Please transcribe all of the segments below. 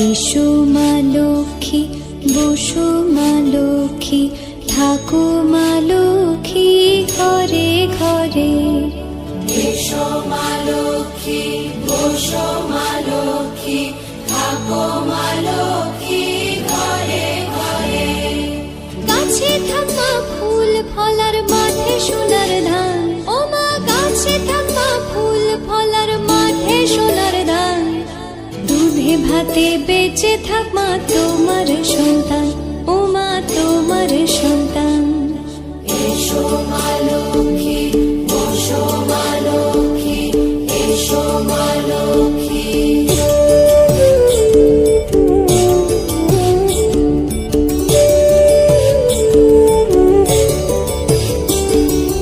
এসো মা লক্ষ্মী, বসো মা লক্ষ্মী, থাকো মা লক্ষ্মী ঘরে ঘরে। এসো মা লক্ষ্মী, বসো মা লক্ষ্মী, থাকো মা লক্ষ্মী ঘরে ঘরে। গাছে থাকা ফুল ফলার মাঠে সোনার ধান, ও মা গাছে থাকা ফুল ফলার মাঠে সোনার ধান। দুধে ভাতে বেঁচে থাক মা তোমার সন্তান, ও মা তোমার সন্তান। এসো মা লক্ষ্মী, বসো মা লক্ষ্মী, এসো মা লক্ষ্মী।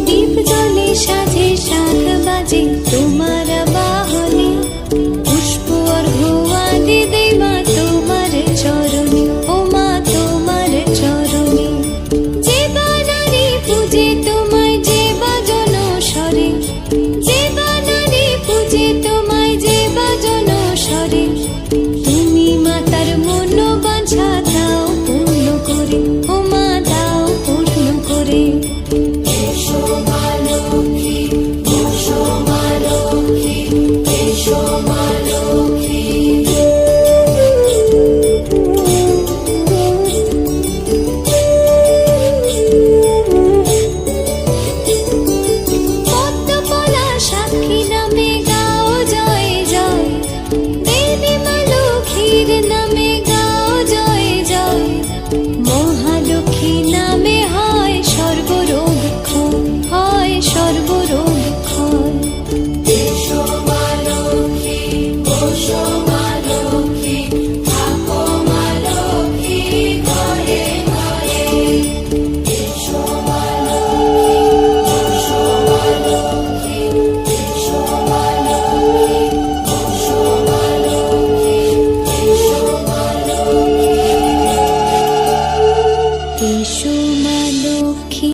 দীপ জ্বলে সাজে 7 বাজে তোমার বাহনে, পুষ্প অর্ঘ্য আদি দেই মা তোমার চরণে, ও মা তোমার চরণে। যে বানারি পূজে তোমায় যে বাজন স্বরে, যে বানারি পূজে তোমায় যে বাজন স্বরে। তুমি মাতার মনোবাঞ্ছা দাও পূর্ণ করে, ও মা দাও পূর্ণ করে। এসো মা লক্ষ্মী, বসো মা লক্ষ্মী, এসো মা লক্ষ্মী। পদ্মপলা সাক্ষী নামে গাও জয় জয়, দেবী মা লক্ষ্মীর নামে গাও জয় জয়। মহালক্ষ্মী নামে হয় সর্বরোগ ক্ষয়, হয় সর্বরোগ ক্ষয়। এসো মা লক্ষ্মী, বসো